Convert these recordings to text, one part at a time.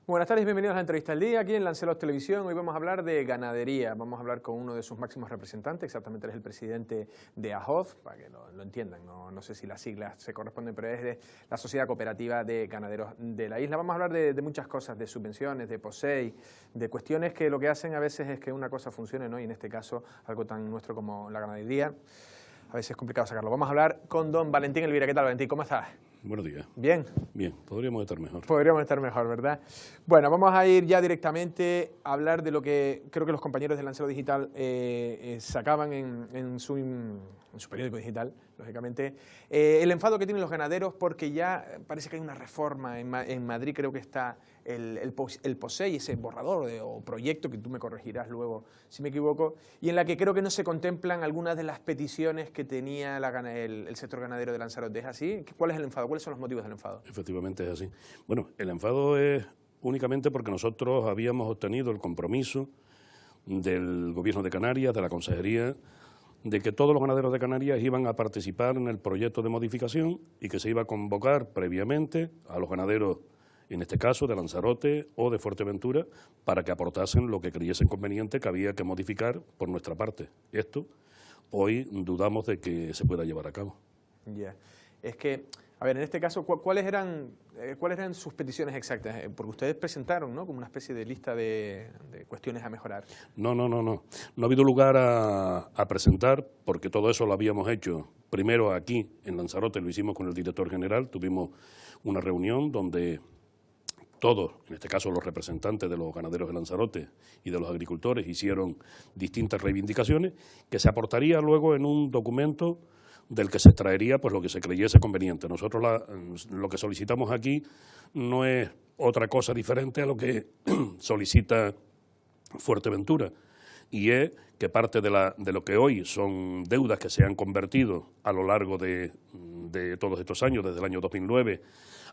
Buenas tardes, bienvenidos a la entrevista del día aquí en Lancelot Televisión. Hoy vamos a hablar de ganadería, vamos a hablar con uno de sus máximos representantes, exactamente él es el presidente de AJOF, para que lo entiendan, no sé si las siglas se corresponden, pero es de la Sociedad Cooperativa de Ganaderos de la isla. Vamos a hablar de muchas cosas, de subvenciones, de POSEI, de cuestiones que lo que hacen a veces es que una cosa funcione, ¿no? Y en este caso algo tan nuestro como la ganadería, a veces es complicado sacarlo. Vamos a hablar con don Valentín Elvira. ¿Qué tal, Valentín? ¿Cómo estás? Buenos días. ¿Bien? Bien, podríamos estar mejor. Podríamos estar mejor, ¿verdad? Bueno, vamos a ir ya directamente a hablar de lo que creo que los compañeros de Lancelot Digital sacaban en su periódico digital, lógicamente. El enfado que tienen los ganaderos porque ya parece que hay una reforma en Madrid, creo que está el POSEI, ese borrador o proyecto, que tú me corregirás luego si me equivoco, y en la que creo que no se contemplan algunas de las peticiones que tenía el sector ganadero de Lanzarote. ¿Es así? ¿Cuál es el enfado? ¿Cuáles son los motivos del enfado? Efectivamente es así. Bueno, el enfado es únicamente porque nosotros habíamos obtenido el compromiso del Gobierno de Canarias, de la Consejería, de que todos los ganaderos de Canarias iban a participar en el proyecto de modificación y que se iba a convocar previamente a los ganaderos, en este caso de Lanzarote o de Fuerteventura, para que aportasen lo que creyesen conveniente que había que modificar por nuestra parte. Esto hoy dudamos de que se pueda llevar a cabo. Ya. Es que, a ver, en este caso, ¿cuáles eran sus peticiones exactas? Porque ustedes presentaron, ¿no?, como una especie de lista de cuestiones a mejorar. No. No ha habido lugar a presentar, porque todo eso lo habíamos hecho primero aquí en Lanzarote, lo hicimos con el director general, tuvimos una reunión donde todos, en este caso los representantes de los ganaderos de Lanzarote y de los agricultores, hicieron distintas reivindicaciones que se aportaría luego en un documento del que se extraería pues lo que se creyese conveniente. Nosotros lo que solicitamos aquí no es otra cosa diferente a lo que solicita Fuerteventura, y es que parte de lo que hoy son deudas que se han convertido a lo largo de todos estos años, desde el año 2009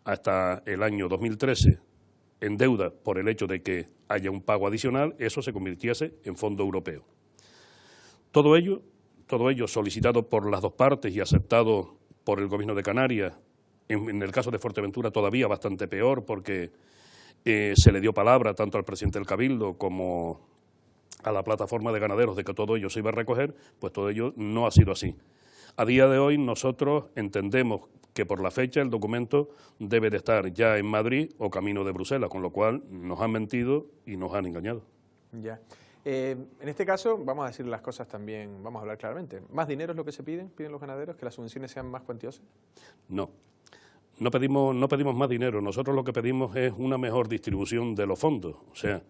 hasta el año 2013, en deuda por el hecho de que haya un pago adicional, eso se convirtiese en fondo europeo. Todo ello solicitado por las dos partes y aceptado por el Gobierno de Canarias, en el caso de Fuerteventura todavía bastante peor, porque se le dio palabra tanto al presidente del Cabildo como a la plataforma de ganaderos de que todo ello se iba a recoger, pues todo ello no ha sido así. A día de hoy nosotros entendemos que por la fecha el documento debe de estar ya en Madrid o camino de Bruselas, con lo cual nos han mentido y nos han engañado. Ya. En este caso, vamos a decir las cosas también, vamos a hablar claramente. ¿Más dinero es lo que se piden los ganaderos, que las subvenciones sean más cuantiosas? No pedimos más dinero, nosotros lo que pedimos es una mejor distribución de los fondos. O sea,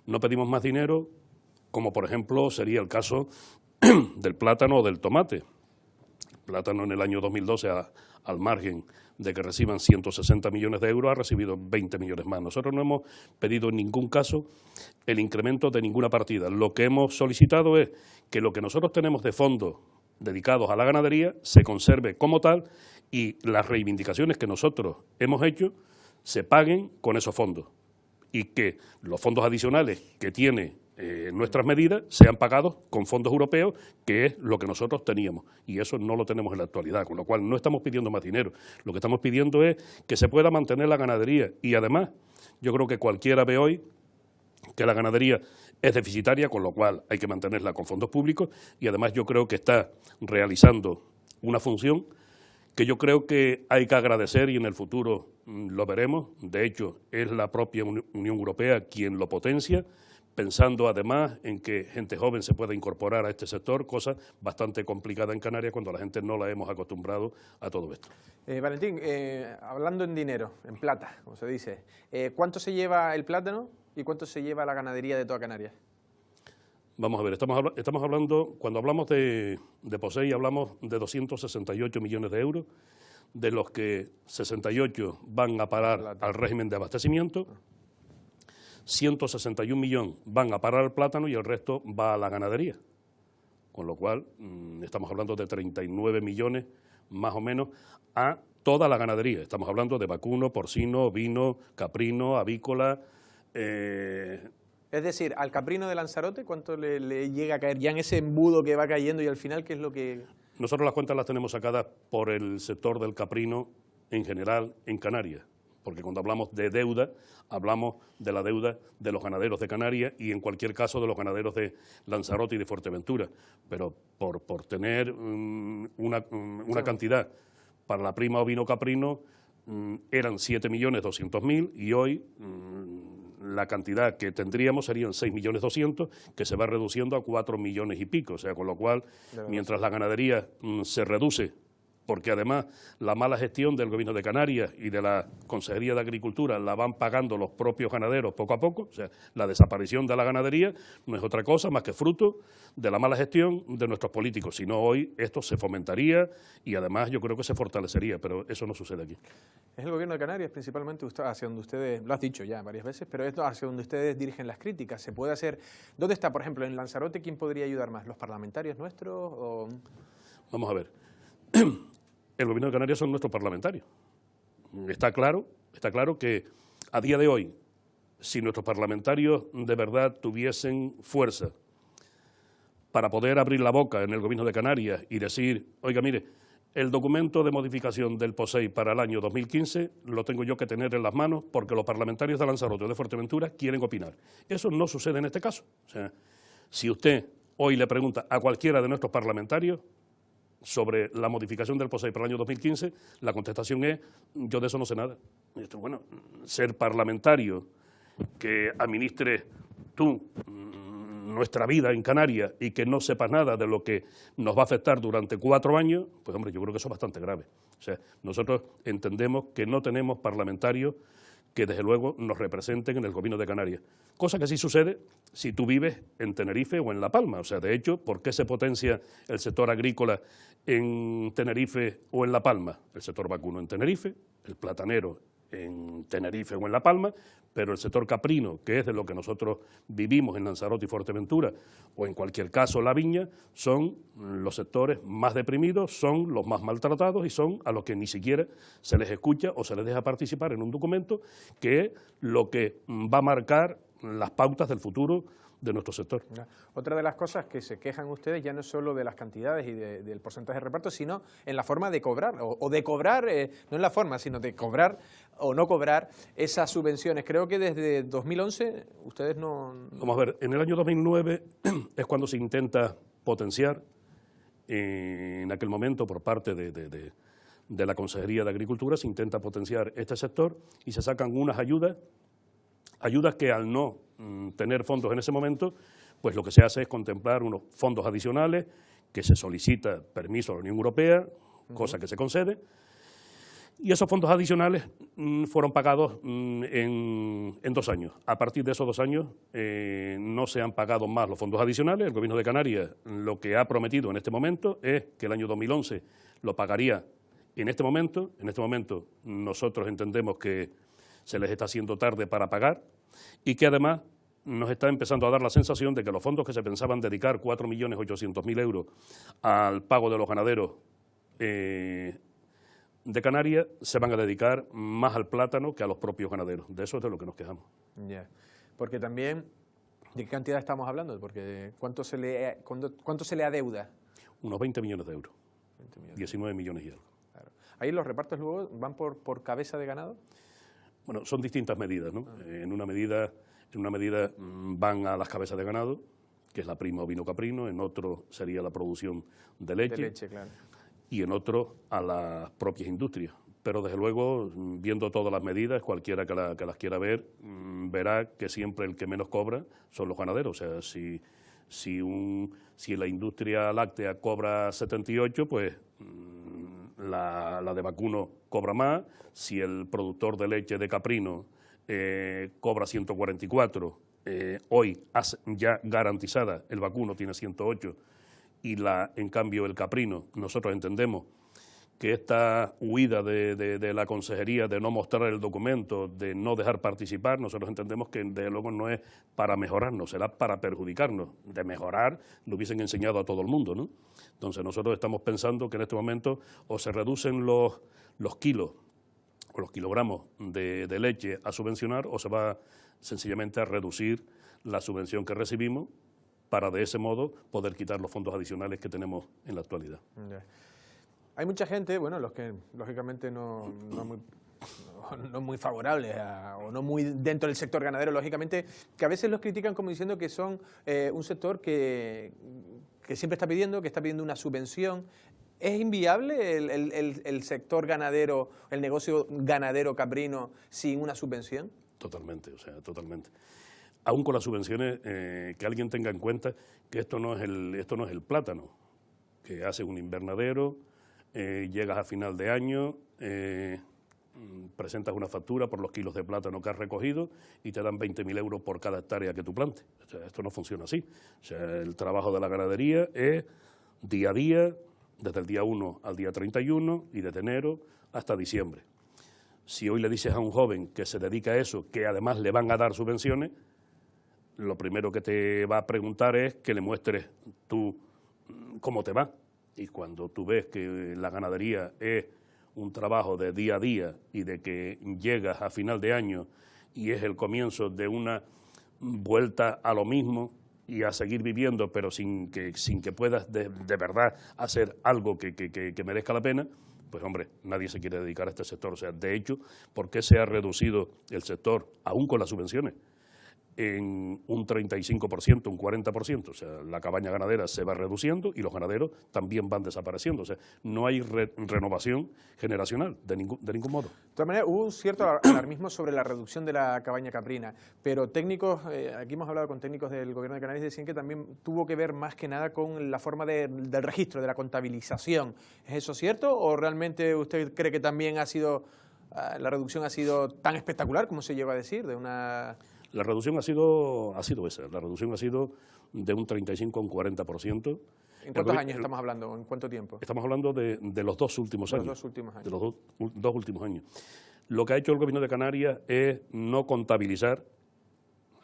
no pedimos más dinero, como por ejemplo sería el caso del plátano o del tomate. El plátano en el año 2012, al margen de que reciban 160 millones de euros, ha recibido 20 millones más. Nosotros no hemos pedido en ningún caso el incremento de ninguna partida. Lo que hemos solicitado es que lo que nosotros tenemos de fondos dedicados a la ganadería se conserve como tal y las reivindicaciones que nosotros hemos hecho se paguen con esos fondos y que los fondos adicionales que tiene nuestras medidas sean pagados con fondos europeos, que es lo que nosotros teníamos, y eso no lo tenemos en la actualidad, con lo cual no estamos pidiendo más dinero. Lo que estamos pidiendo es que se pueda mantener la ganadería, y además yo creo que cualquiera ve hoy que la ganadería es deficitaria, con lo cual hay que mantenerla con fondos públicos, y además yo creo que está realizando una función que yo creo que hay que agradecer, y en el futuro lo veremos. De hecho, es la propia Unión Europea quien lo potencia, pensando además en que gente joven se pueda incorporar a este sector, cosa bastante complicada en Canarias cuando la gente no la hemos acostumbrado a todo esto. Valentín, hablando en dinero, en plata, como se dice, ¿cuánto se lleva el plátano y cuánto se lleva la ganadería de toda Canarias? Vamos a ver, estamos hablando, cuando hablamos de POSEI, hablamos de 268 millones de euros, de los que 68 van a parar al régimen de abastecimiento, 161 millones van a parar al plátano y el resto va a la ganadería. Con lo cual, estamos hablando de 39 millones más o menos a toda la ganadería. Estamos hablando de vacuno, porcino, ovino, caprino, avícola. Es decir, al caprino de Lanzarote, ¿cuánto le llega a caer ya en ese embudo que va cayendo y al final qué es lo que...? Nosotros las cuentas las tenemos sacadas por el sector del caprino en general en Canarias. porque cuando hablamos de deuda, hablamos de la deuda de los ganaderos de Canarias y en cualquier caso de los ganaderos de Lanzarote y de Fuerteventura. Pero por tener una cantidad para la prima ovino caprino eran 7.200.000 y hoy la cantidad que tendríamos serían 6.200.000, que se va reduciendo a 4 millones y pico. O sea, con lo cual, mientras la ganadería se reduce, porque además la mala gestión del Gobierno de Canarias y de la Consejería de Agricultura la van pagando los propios ganaderos poco a poco, o sea, la desaparición de la ganadería no es otra cosa más que fruto de la mala gestión de nuestros políticos, si no hoy esto se fomentaría y además yo creo que se fortalecería, pero eso no sucede aquí. Es el Gobierno de Canarias principalmente hacia donde ustedes, lo has dicho ya varias veces, pero es hacia donde ustedes dirigen las críticas. ¿Se puede hacer? ¿Dónde está, por ejemplo, en Lanzarote, quién podría ayudar más? ¿Los parlamentarios nuestros o...? Vamos a ver. El Gobierno de Canarias son nuestros parlamentarios. Está claro que a día de hoy, si nuestros parlamentarios de verdad tuviesen fuerza para poder abrir la boca en el Gobierno de Canarias y decir, oiga, mire, el documento de modificación del POSEI para el año 2015 lo tengo yo que tener en las manos porque los parlamentarios de Lanzarote o de Fuerteventura quieren opinar. Eso no sucede en este caso. O sea, si usted hoy le pregunta a cualquiera de nuestros parlamentarios sobre la modificación del POSEI para el año 2015, la contestación es, yo de eso no sé nada. Y esto, bueno, ser parlamentario que administre tú nuestra vida en Canarias y que no sepas nada de lo que nos va a afectar durante 4 años, pues hombre, yo creo que eso es bastante grave. O sea, nosotros entendemos que no tenemos parlamentarios que desde luego nos representen en el Gobierno de Canarias. Cosa que sí sucede si tú vives en Tenerife o en La Palma. O sea, de hecho, ¿por qué se potencia el sector agrícola en Tenerife o en La Palma? El sector vacuno en Tenerife, el platanero en Tenerife o en La Palma, pero el sector caprino, que es de lo que nosotros vivimos en Lanzarote y Fuerteventura, o en cualquier caso la viña, son los sectores más deprimidos, son los más maltratados y son a los que ni siquiera se les escucha o se les deja participar en un documento que es lo que va a marcar las pautas del futuro de nuestro sector. Otra de las cosas que se quejan ustedes ya no es solo de las cantidades y del porcentaje de reparto, sino en la forma de cobrar, o de cobrar, no en la forma, sino de cobrar o no cobrar esas subvenciones. Creo que desde 2011 ustedes no... Vamos a ver, en el año 2009 es cuando se intenta potenciar, en aquel momento por parte de la Consejería de Agricultura, se intenta potenciar este sector y se sacan unas ayudas que al no tener fondos en ese momento, pues lo que se hace es contemplar unos fondos adicionales que se solicita permiso a la Unión Europea, cosa que se concede, y esos fondos adicionales fueron pagados en 2 años. A partir de esos 2 años no se han pagado más los fondos adicionales. El Gobierno de Canarias lo que ha prometido en este momento es que el año 2011 lo pagaría en este momento. En este momento nosotros entendemos que se les está haciendo tarde para pagar y que además nos está empezando a dar la sensación de que los fondos que se pensaban dedicar, 4.800.000 euros, al pago de los ganaderos de Canarias, se van a dedicar más al plátano que a los propios ganaderos. De eso es de lo que nos quejamos. Ya, porque también, ¿de qué cantidad estamos hablando? Porque ¿cuánto se le adeuda? Unos 20 millones de euros, 19 millones y algo. Claro. ¿Ahí los repartos luego van por cabeza de ganado? Bueno, son distintas medidas, ¿no? En una medida van a las cabezas de ganado, que es la prima ovino caprino, en otro sería la producción de leche. De leche, claro. Y en otro a las propias industrias. Pero desde luego, viendo todas las medidas, cualquiera que las quiera ver, verá que siempre el que menos cobra son los ganaderos. O sea, si la industria láctea cobra 78, pues la de vacuno cobra más. Si el productor de leche de caprino cobra 144, hoy ya garantizada, el vacuno tiene 108, y en cambio el caprino, nosotros entendemos que esta huida de la consejería de no mostrar el documento, de no dejar participar, nosotros entendemos que desde luego no es para mejorarnos, será para perjudicarnos. De mejorar lo hubiesen enseñado a todo el mundo, ¿no? Entonces nosotros estamos pensando que en este momento o se reducen los kilos o los kilogramos de leche a subvencionar, o se va sencillamente a reducir la subvención que recibimos para de ese modo poder quitar los fondos adicionales que tenemos en la actualidad. Yeah. Hay mucha gente, bueno, los que lógicamente no no muy favorables o no muy dentro del sector ganadero, lógicamente, que a veces los critican como diciendo que son un sector que siempre está pidiendo una subvención. ¿Es inviable el sector ganadero, el negocio ganadero caprino sin una subvención? Totalmente, o sea, totalmente. Aún con las subvenciones, que alguien tenga en cuenta que esto no es el plátano, que haces un invernadero, llegas a final de año, presentas una factura por los kilos de plátano que has recogido y te dan 20.000 euros por cada hectárea que tú plantes. O sea, esto no funciona así. O sea, el trabajo de la ganadería es día a día, desde el día 1 al día 31 y desde enero hasta diciembre. Si hoy le dices a un joven que se dedica a eso, que además le van a dar subvenciones, lo primero que te va a preguntar es que le muestres tú cómo te va. Y cuando tú ves que la ganadería es un trabajo de día a día y de que llegas a final de año y es el comienzo de una vuelta a lo mismo y a seguir viviendo, pero sin que puedas de verdad hacer algo que merezca la pena, pues hombre, nadie se quiere dedicar a este sector. O sea, de hecho, ¿por qué se ha reducido el sector, aún con las subvenciones, en un 35%, un 40%? O sea, la cabaña ganadera se va reduciendo y los ganaderos también van desapareciendo. O sea, no hay renovación generacional de ningún modo. De todas maneras, hubo un cierto alarmismo sobre la reducción de la cabaña caprina, pero técnicos, aquí hemos hablado con técnicos del Gobierno de Canarias, decían que también tuvo que ver más que nada con la forma del registro, de la contabilización. ¿Es eso cierto o realmente usted cree que también la reducción ha sido tan espectacular como se lleva a decir, de una... La reducción ha sido esa, la reducción ha sido de un 35 a un 40%. ¿En cuántos años estamos hablando? ¿En cuánto tiempo? Estamos hablando de los dos últimos años. Los dos últimos años. De los dos últimos años. Lo que ha hecho el Gobierno de Canarias es no contabilizar.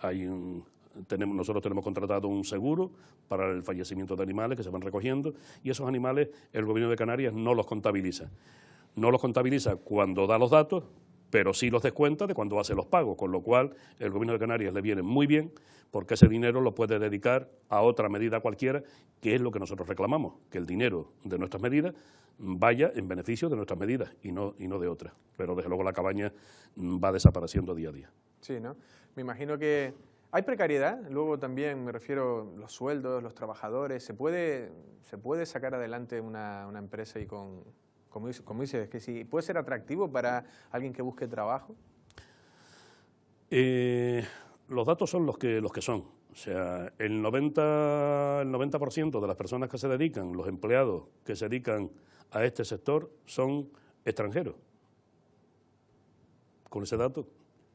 Nosotros tenemos contratado un seguro para el fallecimiento de animales que se van recogiendo y esos animales el Gobierno de Canarias no los contabiliza. No los contabiliza cuando da los datos, pero sí los descuenta de cuando hace los pagos, con lo cual el Gobierno de Canarias le viene muy bien porque ese dinero lo puede dedicar a otra medida cualquiera, que es lo que nosotros reclamamos, que el dinero de nuestras medidas vaya en beneficio de nuestras medidas y no de otras. Pero desde luego la cabaña va desapareciendo día a día. Sí, ¿no? Me imagino que hay precariedad, luego también me refiero a los sueldos, los trabajadores, ¿se puede sacar adelante una empresa y como dices, que si puede ser atractivo para alguien que busque trabajo? Los datos son los que son. O sea, el 90% de las personas que se dedican, los empleados que se dedican a este sector, son extranjeros. Con ese dato.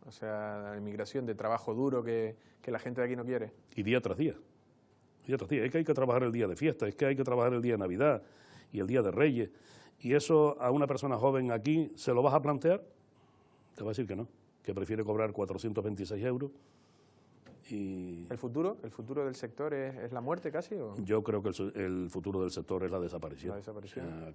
O sea, la inmigración de trabajo duro que la gente de aquí no quiere. Y día tras día. Día tras día. Es que hay que trabajar el día de fiesta, es que hay que trabajar el día de Navidad y el día de Reyes. Y eso a una persona joven aquí, ¿se lo vas a plantear? Te va a decir que no, que prefiere cobrar 426 euros. Y ¿El futuro del sector es la muerte casi? ¿O? Yo creo que el futuro del sector es la desaparición. La desaparición. O sea,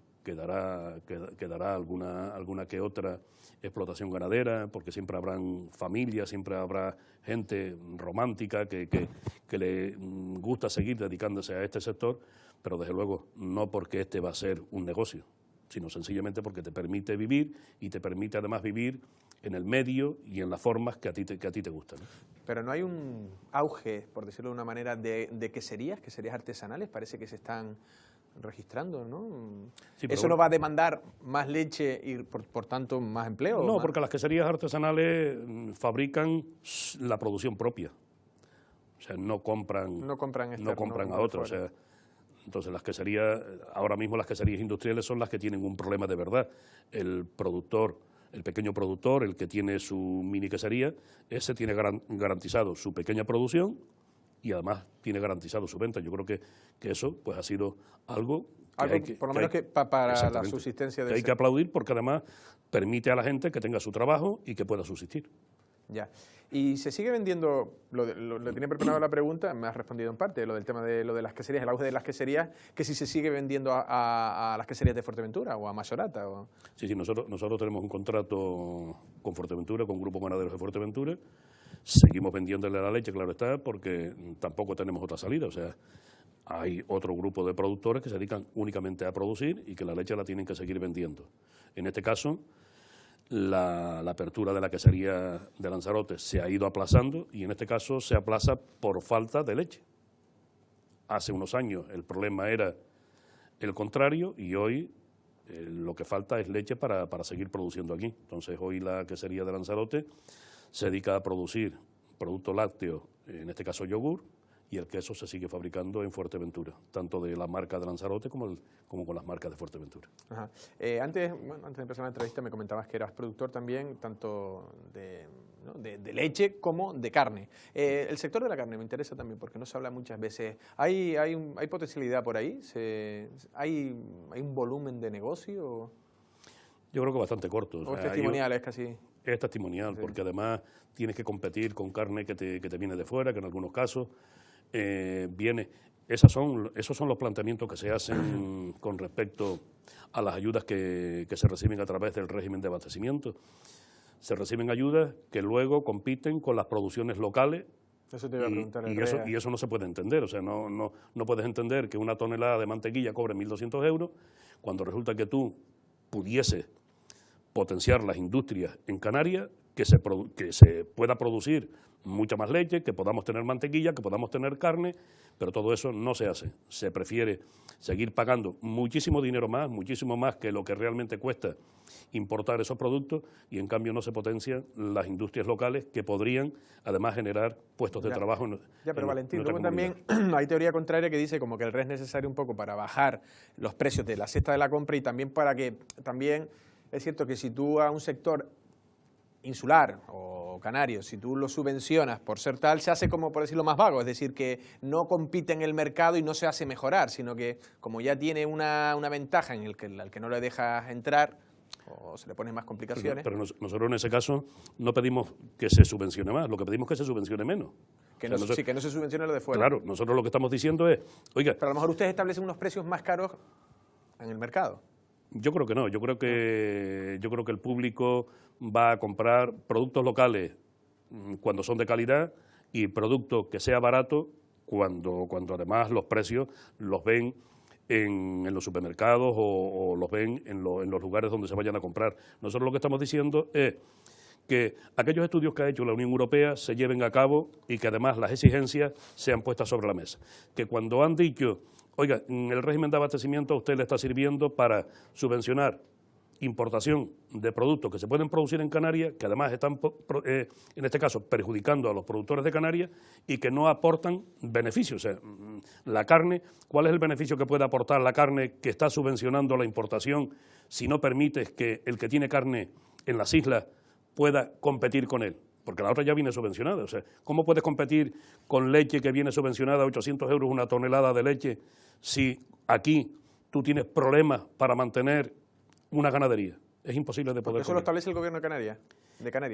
quedará alguna que otra explotación ganadera, porque siempre habrán familias, siempre habrá gente romántica que le gusta seguir dedicándose a este sector, pero desde luego no porque este va a ser un negocio, sino sencillamente porque te permite vivir y te permite además vivir en el medio y en las formas que a ti te gustan, ¿no? Pero no hay un auge, por decirlo de una manera, de queserías artesanales, parece que se están registrando, ¿no? Sí, ¿eso no va a demandar más leche y por tanto más empleo? No, porque las queserías artesanales fabrican la producción propia. O sea, no compran a otros. O sea, entonces las queserías, ahora mismo las queserías industriales son las que tienen un problema de verdad. El pequeño productor, el que tiene su mini quesería, ese tiene garantizado su pequeña producción y además tiene garantizado su venta. Yo creo que eso pues ha sido algo por lo menos para la subsistencia de hay que aplaudir, porque además permite a la gente que tenga su trabajo y que pueda subsistir. Ya. Y se sigue vendiendo, le tenía preparada la pregunta, me has respondido en parte, lo del tema de las queserías, el auge de las queserías, que si se sigue vendiendo a las queserías de Fuerteventura o a Mayorata. Sí, nosotros tenemos un contrato con Fuerteventura, con Grupo Ganaderos de Fuerteventura, seguimos vendiéndole la leche, claro está, porque tampoco tenemos otra salida. O sea, hay otro grupo de productores que se dedican únicamente a producir y que la leche la tienen que seguir vendiendo. En este caso, la apertura de la quesería de Lanzarote se ha ido aplazando y en este caso se aplaza por falta de leche. Hace unos años el problema era el contrario y hoy lo que falta es leche para seguir produciendo aquí. Entonces hoy la quesería de Lanzarote se dedica a producir productos lácteos, en este caso yogur, y el queso se sigue fabricando en Fuerteventura, tanto de la marca de Lanzarote como con las marcas de Fuerteventura. Ajá. Antes de empezar la entrevista me comentabas que eras productor también, tanto de leche como de carne. El sector de la carne me interesa también porque no se habla muchas veces. ¿Hay potencialidad por ahí? ¿Hay un volumen de negocio? Yo creo que bastante corto. ¿O es testimonial? Es casi... Es testimonial, sí. Porque además tienes que competir con carne que te viene de fuera, que en algunos casos esos son los planteamientos que se hacen con respecto a las ayudas que se reciben a través del régimen de abastecimiento. Se reciben ayudas que luego compiten con las producciones locales. Eso te iba a preguntar. Y eso no se puede entender. O sea, no puedes entender que una tonelada de mantequilla cobre 1.200 euros cuando resulta que tú pudieses potenciar las industrias en Canarias, que se pueda producir mucha más leche, que podamos tener mantequilla, que podamos tener carne, pero todo eso no se hace. Se prefiere seguir pagando muchísimo dinero más, muchísimo más que lo que realmente cuesta importar esos productos y en cambio no se potencian las industrias locales que podrían además generar puestos de trabajo. Pero Valentín, luego también hay teoría contraria que dice como que el RES es necesario un poco para bajar los precios de la cesta de la compra y también para que también es cierto que si tú a un sector insular o canario, si tú lo subvencionas por ser tal, se hace como, por decirlo, más vago, es decir, que no compite en el mercado y no se hace mejorar, sino que como ya tiene una ventaja en al que no le dejas entrar o se le ponen más complicaciones. Pero nosotros en ese caso no pedimos que se subvencione más, lo que pedimos es que se subvencione menos. Que no se subvencione lo de fuera. Claro, nosotros lo que estamos diciendo es, oiga... Pero a lo mejor ustedes establecen unos precios más caros en el mercado. Yo creo que no, yo creo que el público va a comprar productos locales cuando son de calidad y productos que sea barato cuando además los precios los ven en los supermercados o los ven en los lugares donde se vayan a comprar. Nosotros lo que estamos diciendo es que aquellos estudios que ha hecho la Unión Europea se lleven a cabo y que además las exigencias sean puestas sobre la mesa. Que cuando han dicho, oiga, el régimen de abastecimiento a usted le está sirviendo para subvencionar importación de productos que se pueden producir en Canarias, que además están, en este caso, perjudicando a los productores de Canarias y que no aportan beneficios. O sea, la carne, ¿cuál es el beneficio que puede aportar la carne que está subvencionando la importación si no permites que el que tiene carne en las islas pueda competir con él? Porque la otra ya viene subvencionada. O sea, ¿cómo puedes competir con leche que viene subvencionada a 800 euros una tonelada de leche si aquí tú tienes problemas para mantener una ganadería? Es imposible de poder. ¿Eso lo establece el gobierno de Canarias?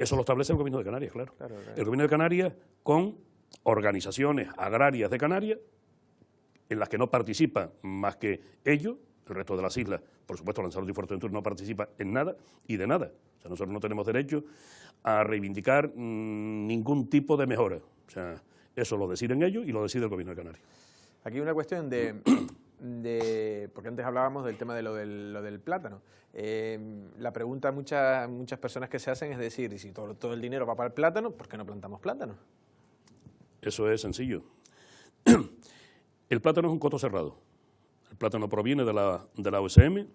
Eso lo establece el gobierno de Canarias, claro. Claro. El gobierno de Canarias con organizaciones agrarias de Canarias en las que no participan más que ellos, el resto de las islas. Por supuesto, Lanzarote y Fuerteventura no participa en nada y de nada. O sea, nosotros no tenemos derecho a reivindicar ningún tipo de mejora. O sea, eso lo deciden ellos y lo decide el gobierno de Canarias. Aquí una cuestión porque antes hablábamos del tema de lo del plátano. La pregunta muchas personas que se hacen es decir, y si todo el dinero va para el plátano, ¿por qué no plantamos plátano? Eso es sencillo. El plátano es un coto cerrado. El plátano proviene de la OSM.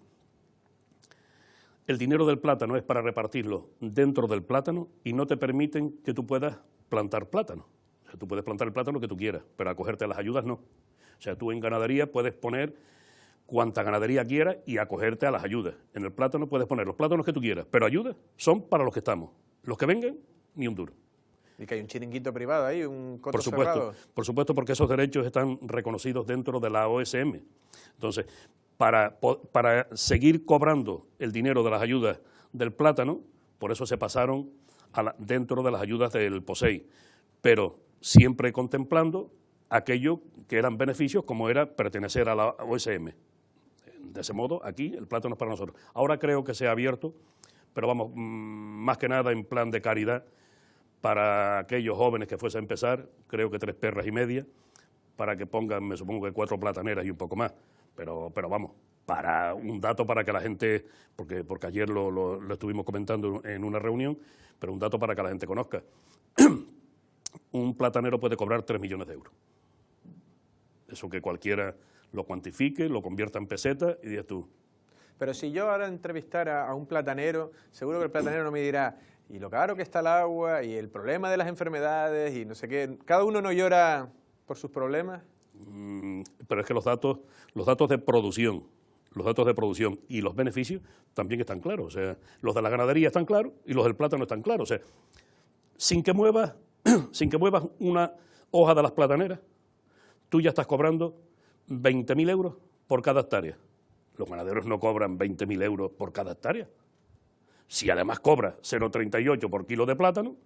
El dinero del plátano es para repartirlo dentro del plátano y no te permiten que tú puedas plantar plátano. O sea, tú puedes plantar el plátano que tú quieras, pero acogerte a las ayudas no. O sea, tú en ganadería puedes poner cuanta ganadería quieras y acogerte a las ayudas. En el plátano puedes poner los plátanos que tú quieras, pero ayudas son para los que estamos. Los que vengan, ni un duro. Y que hay un chiringuito privado ahí, un coto por supuesto, cerrado. Por supuesto, porque esos derechos están reconocidos dentro de la OSM. Entonces, para seguir cobrando el dinero de las ayudas del plátano, por eso se pasaron dentro de las ayudas del POSEI, pero siempre contemplando aquello que eran beneficios como era pertenecer a la OSM. De ese modo, aquí el plátano es para nosotros. Ahora creo que se ha abierto, pero vamos, más que nada en plan de caridad, para aquellos jóvenes que fuesen a empezar, creo que 3 perras y media, para que pongan, me supongo que 4 plataneras y un poco más. Pero vamos, Para un dato para que la gente, porque ayer lo estuvimos comentando en una reunión, pero un dato para que la gente conozca. Un platanero puede cobrar 3 millones de euros. Eso que cualquiera lo cuantifique, lo convierta en pesetas y dices tú. Pero si yo ahora entrevistara a un platanero, seguro que el platanero no me dirá, y lo caro que está el agua, y el problema de las enfermedades, y no sé qué. ¿Cada uno no llora por sus problemas? Pero es que los datos de producción, y los beneficios también están claros. O sea, los de la ganadería están claros y los del plátano están claros. O sea, sin que muevas una hoja de las plataneras, tú ya estás cobrando 20.000 euros por cada hectárea. Los ganaderos no cobran 20.000 euros por cada hectárea. Si además cobra 0,38 por kilo de plátano,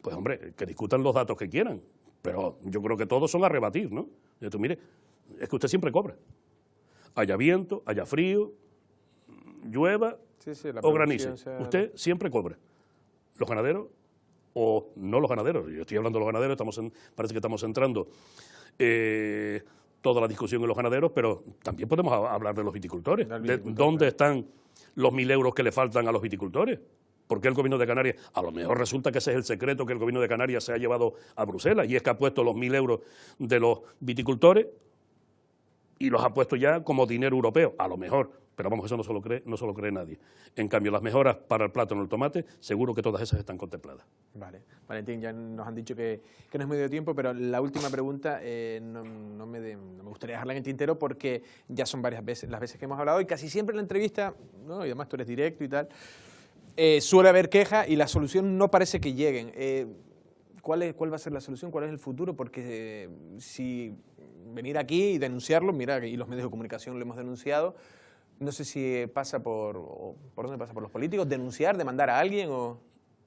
pues hombre, que discutan los datos que quieran. Pero yo creo que todos son a rebatir, ¿no? Y tú, mire, es que usted siempre cobra. Haya viento, haya frío, llueva o granice. Usted siempre cobra. Los ganaderos, o no los ganaderos, yo estoy hablando de los ganaderos, parece que estamos centrando toda la discusión en los ganaderos, pero también podemos hablar de los viticultores. ¿Dónde están los 1.000 euros que le faltan a los viticultores? ¿Por qué el Gobierno de Canarias? A lo mejor resulta que ese es el secreto que el Gobierno de Canarias se ha llevado a Bruselas, y es que ha puesto los 1.000 euros de los viticultores y los ha puesto ya como dinero europeo, a lo mejor, pero vamos, eso no se lo cree nadie. En cambio, las mejoras para el plátano y el tomate, seguro que todas esas están contempladas. Vale. Valentín, ya nos han dicho que no es medio tiempo, pero la última pregunta no me gustaría dejarla en el tintero, porque ya son varias veces las veces que hemos hablado, y casi siempre en la entrevista, ¿no? Y además tú eres directo y tal, suele haber quejas y la solución no parece que lleguen. ¿Cuál va a ser la solución? ¿Cuál es el futuro? Porque si venir aquí y denunciarlo, mira, y los medios de comunicación lo hemos denunciado, no sé si pasa por dónde pasa, por los políticos, denunciar, demandar a alguien o...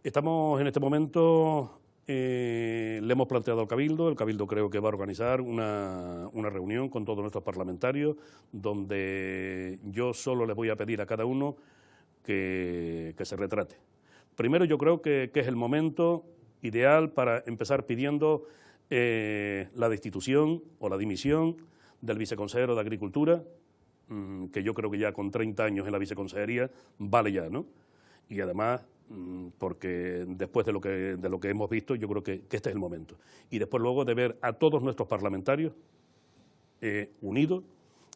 Estamos en este momento, le hemos planteado al Cabildo, el Cabildo creo que va a organizar una reunión con todos nuestros parlamentarios, donde yo solo les voy a pedir a cada uno que se retrate. Primero, yo creo que es el momento ideal para empezar pidiendo la destitución o la dimisión del viceconsejero de Agricultura, que yo creo que ya con 30 años en la viceconsejería vale ya, ¿no? Y además, porque después de lo que hemos visto, yo creo que este es el momento. Y después luego de ver a todos nuestros parlamentarios unidos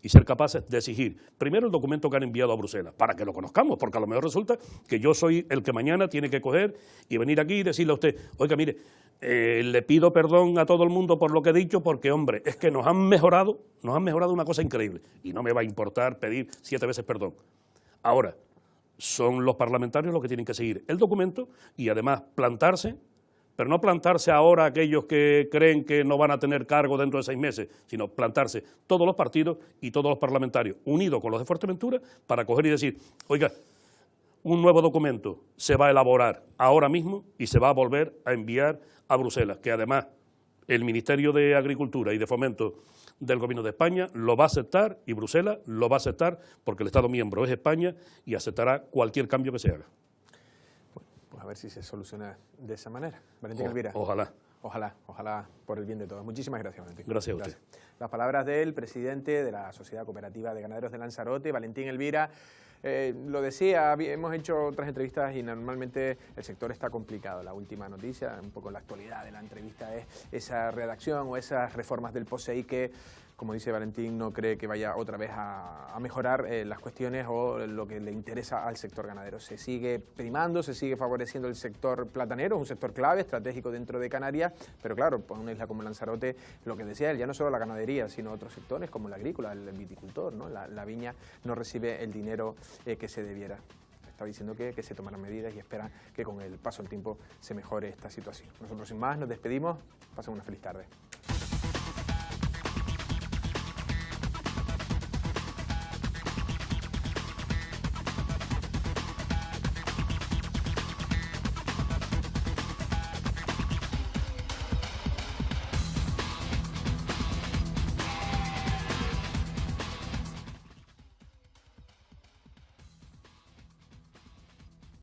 y ser capaces de exigir primero el documento que han enviado a Bruselas, para que lo conozcamos, porque a lo mejor resulta que yo soy el que mañana tiene que coger y venir aquí y decirle a usted, oiga, mire, le pido perdón a todo el mundo por lo que he dicho, porque, hombre, es que nos han mejorado una cosa increíble, y no me va a importar pedir 7 veces perdón. Ahora, son los parlamentarios los que tienen que seguir el documento y además plantarse, pero no plantarse ahora aquellos que creen que no van a tener cargo dentro de 6 meses, sino plantarse todos los partidos y todos los parlamentarios, unidos con los de Fuerteventura, para coger y decir, oiga, un nuevo documento se va a elaborar ahora mismo y se va a volver a enviar a Bruselas, que además el Ministerio de Agricultura y de Fomento del Gobierno de España lo va a aceptar, y Bruselas lo va a aceptar porque el Estado miembro es España y aceptará cualquier cambio que se haga. Pues a ver si se soluciona de esa manera. Valentín Elvira. Ojalá. Ojalá por el bien de todos. Muchísimas gracias, Valentín. Gracias a usted. Las palabras del presidente de la Sociedad Cooperativa de Ganaderos de Lanzarote, Valentín Elvira. Lo decía, hemos hecho otras entrevistas y normalmente el sector está complicado. La última noticia, un poco la actualidad de la entrevista, es esa redacción o esas reformas del POSEI que, como dice Valentín, no cree que vaya otra vez a mejorar las cuestiones o lo que le interesa al sector ganadero. Se sigue primando, se sigue favoreciendo el sector platanero, un sector clave, estratégico dentro de Canarias, pero claro, por una isla como Lanzarote, lo que decía él, ya no solo la ganadería, sino otros sectores como la agrícola, el viticultor, ¿no? La viña no recibe el dinero que se debiera. Está diciendo que se tomarán medidas y espera que con el paso del tiempo se mejore esta situación. Nosotros sin más nos despedimos, pasen una feliz tarde.